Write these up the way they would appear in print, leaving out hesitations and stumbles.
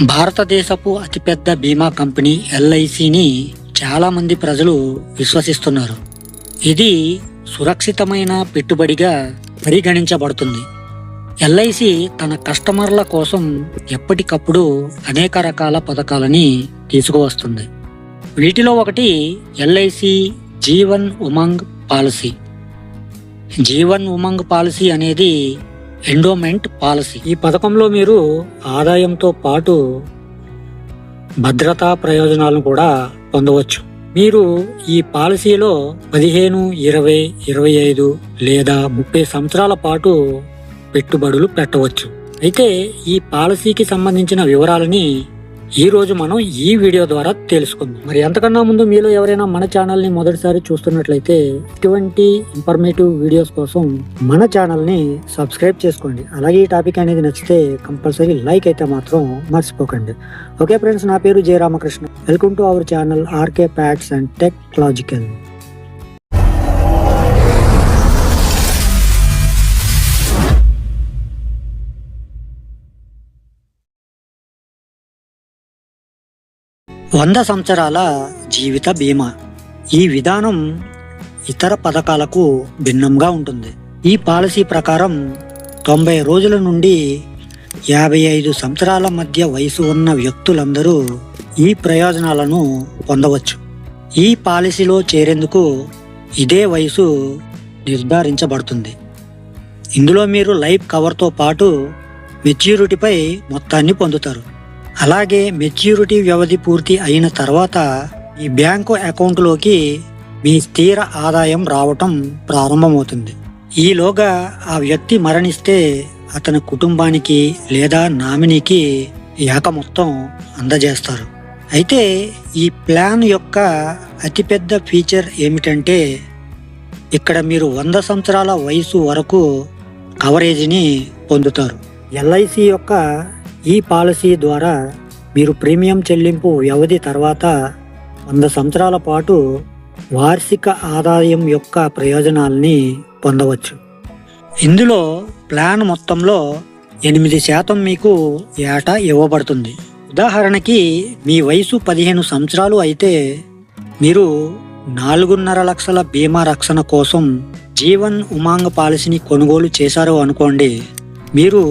భారతదేశపు అతిపెద్ద బీమా కంపెనీ ఎల్ఐసిని చాలామంది ప్రజలు విశ్వసిస్తున్నారు. ఇది సురక్షితమైన పెట్టుబడిగా పరిగణించబడుతుంది. ఎల్ఐసి తన కస్టమర్ల కోసం ఎప్పటికప్పుడు అనేక రకాల పథకాలని తీసుకువస్తుంది. వీటిలో ఒకటి LIC Jeevan Umang policy. Jeevan Umang policy అనేది ఎండోమెంట్ పాలసీ. ఈ పథకంలో మీరు ఆదాయంతో పాటు భద్రతా ప్రయోజనాలను కూడా పొందవచ్చు. మీరు ఈ పాలసీలో 15, 20, 25 లేదా 30 సంవత్సరాల పాటు పెట్టుబడులు పెట్టవచ్చు. అయితే ఈ పాలసీకి సంబంధించిన వివరాలని ఈ రోజు మనం ఈ వీడియో ద్వారా తెలుసుకుందాం. మరి ఎంతకన్నా ముందు మీలో ఎవరైనా మన ఛానల్ ని మొదటిసారి చూస్తున్నట్లయితే ఇటువంటి ఇన్ఫర్మేటివ్ వీడియోస్ కోసం మన ఛానల్ ని సబ్స్క్రైబ్ చేసుకోండి. అలాగే ఈ టాపిక్ అనేది నచ్చితే కంపల్సరీ లైక్ అయితే మాత్రం మర్చిపోకండి. ఓకే ఫ్రెండ్స్, నా పేరు J Ramakrishna. Welcome to our channel RK facts and technological. వంద సంవత్సరాల జీవిత బీమా. ఈ విధానం ఇతర పథకాలకు భిన్నంగా ఉంటుంది. ఈ పాలసీ ప్రకారం 90 రోజుల నుండి 55 సంవత్సరాల మధ్య వయసు ఉన్న వ్యక్తులందరూ ఈ ప్రయోజనాలను పొందవచ్చు. ఈ పాలసీలో చేరేందుకు ఇదే వయసు నిర్ధారించబడుతుంది. ఇందులో మీరు లైఫ్ కవర్తో పాటు మెచ్యూరిటీపై మొత్తాన్ని పొందుతారు. అలాగే మెచ్యూరిటీ వ్యవధి పూర్తి అయిన తర్వాత ఈ బ్యాంకు అకౌంట్లోకి మీ స్థిర ఆదాయం రావటం ప్రారంభమవుతుంది. ఈలోగా ఆ వ్యక్తి మరణిస్తే అతని కుటుంబానికి లేదా నామినీకి ఏక మొత్తం అందజేస్తారు. అయితే ఈ ప్లాన్ యొక్క అతిపెద్ద ఫీచర్ ఏమిటంటే ఇక్కడ మీరు 100 సంవత్సరాల వయసు వరకు కవరేజీని పొందుతారు. ఎల్ఐసి యొక్క ఈ పాలసీ ద్వారా మీరు ప్రీమియం చెల్లింపు వ్యవధి తర్వాత 100 సంవత్సరాల పాటు వార్షిక ఆదాయం యొక్క ప్రయోజనాల్ని పొందవచ్చు. ఇందులో ప్లాన్ మొత్తంలో 8% మీకు ఏటా ఇవ్వబడుతుంది. ఉదాహరణకి మీ వయసు 15 సంవత్సరాలు అయితే మీరు 4.5 లక్షల బీమా రక్షణ కోసం జీవన్ ఉమాంగ్ పాలసీని కొనుగోలు చేశారు అనుకోండి. మీరు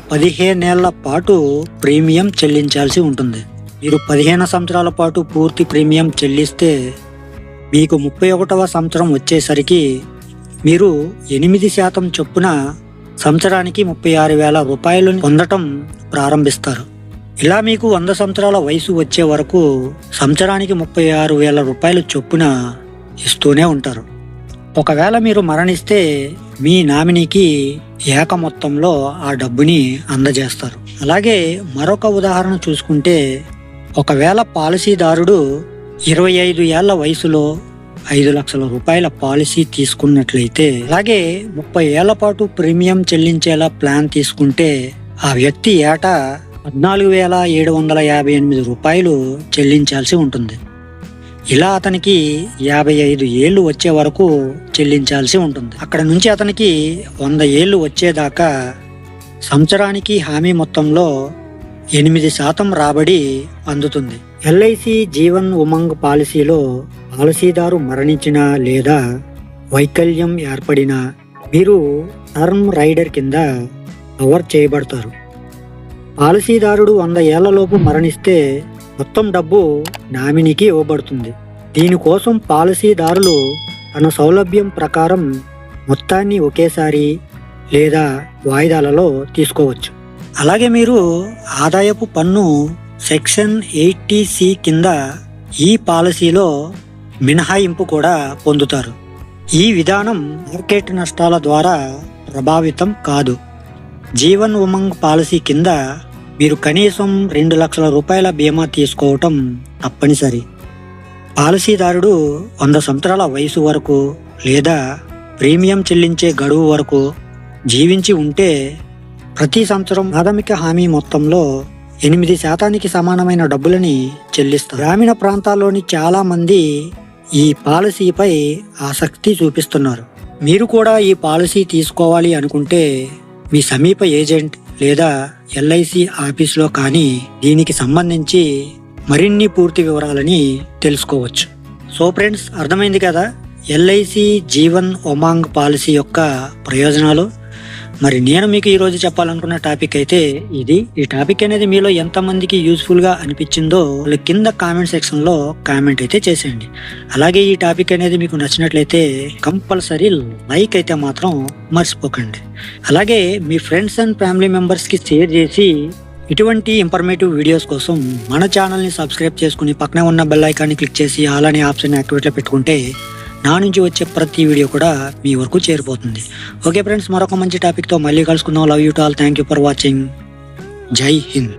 15 ఏళ్ల పాటు ప్రీమియం చెల్లించాల్సి ఉంటుంది. మీరు 15 సంవత్సరాల పాటు పూర్తి ప్రీమియం చెల్లిస్తే మీకు 31వ సంవత్సరం వచ్చేసరికి మీరు 8% చొప్పున సంవత్సరానికి 36,000 రూపాయలు పొందటం ప్రారంభిస్తారు. ఇలా మీకు 100 సంవత్సరాల వయసు వచ్చే వరకు సంవత్సరానికి 36,000 రూపాయలు చొప్పున ఇస్తూనే ఉంటారు. ఒకవేళ మీరు మరణిస్తే మీ నామినీకి ఏక మొత్తంలో ఆ డబ్బుని అందజేస్తారు. అలాగే మరొక ఉదాహరణ చూసుకుంటే ఒకవేళ పాలసీదారుడు 25 ఏళ్ల వయసులో 5 లక్షల రూపాయల పాలసీ తీసుకున్నట్లయితే, అలాగే 30 ఏళ్ల పాటు ప్రీమియం చెల్లించేలా ప్లాన్ తీసుకుంటే ఆ వ్యక్తి ఏటా 14,758 రూపాయలు చెల్లించాల్సి ఉంటుంది. ఇలా అతనికి 55 ఏళ్ళు వచ్చే వరకు చెల్లించాల్సి ఉంటుంది. అక్కడ నుంచి అతనికి 100 ఏళ్ళు వచ్చేదాకా సంవత్సరానికి హామీ మొత్తంలో 8% రాబడి అందుతుంది. ఎల్ఐసి జీవన్ ఉమంగ్ పాలసీలో పాలసీదారు మరణించినా లేదా వైకల్యం ఏర్పడినా మీరు టర్మ్ రైడర్ కింద కవర్ చేయబడతారు. పాలసీదారుడు 100 ఏళ్లలోపు మరణిస్తే మొత్తం డబ్బు నామినీకి ఇవ్వబడుతుంది. దీనికోసం పాలసీదారులు తన సౌలభ్యం ప్రకారం మొత్తాన్ని ఒకేసారి లేదా వాయిదాలలో తీసుకోవచ్చు. అలాగే మీరు ఆదాయపు పన్ను సెక్షన్ 80C కింద ఈ పాలసీలో మినహాయింపు కూడా పొందుతారు. ఈ విధానం మార్కెట్ నష్టాల ద్వారా ప్రభావితం కాదు. జీవన్ ఉమంగ్ పాలసీ కింద మీరు కనీసం 2 లక్షల రూపాయల బీమా తీసుకోవటం తప్పనిసరి. పాలసీదారుడు 100 సంవత్సరాల వయసు వరకు లేదా ప్రీమియం చెల్లించే గడువు వరకు జీవించి ఉంటే ప్రతి సంవత్సరం ప్రాథమిక హామీ మొత్తంలో 8% సమానమైన డబ్బులని చెల్లిస్తారు. గ్రామీణ ప్రాంతాల్లోని చాలా మంది ఈ పాలసీపై ఆసక్తి చూపిస్తున్నారు. మీరు కూడా ఈ పాలసీ తీసుకోవాలి అనుకుంటే మీ సమీప ఏజెంట్ లేదా ఎల్ఐసి ఆఫీస్లో కానీ దీనికి సంబంధించి మరిన్ని పూర్తి వివరాలని తెలుసుకోవచ్చు. సో ఫ్రెండ్స్, అర్థమైంది కదా ఎల్ఐసి జీవన్ ఉమాంగ్ పాలసీ యొక్క ప్రయోజనాలు. మరి నేను మీకు ఈరోజు చెప్పాలనుకున్న టాపిక్ అయితే ఇది. ఈ టాపిక్ అనేది మీలో ఎంతమందికి యూస్ఫుల్గా అనిపించిందో కింద కామెంట్ సెక్షన్లో కామెంట్ అయితే చేసేయండి. అలాగే ఈ టాపిక్ అనేది మీకు నచ్చినట్లయితే కంపల్సరీ లైక్ అయితే మాత్రం మర్చిపోకండి. అలాగే మీ ఫ్రెండ్స్ అండ్ ఫ్యామిలీ మెంబర్స్కి షేర్ చేసి ఇటువంటి ఇన్ఫర్మేటివ్ వీడియోస్ కోసం మన ఛానల్ని సబ్స్క్రైబ్ చేసుకుని పక్కనే ఉన్న బెల్ ఐకాన్ని క్లిక్ చేసి ఆల్ అనే ఆప్షన్ యాక్టివేట్లో పెట్టుకుంటే నా నుంచి వచ్చే ప్రతి వీడియో కూడా మీ వరకు చేరిపోతుంది. ఓకే ఫ్రెండ్స్, మరొక మంచి టాపిక్తో మళ్ళీ కలుసుకుందాం. Love you to all. Thank you for watching. జై హింద్.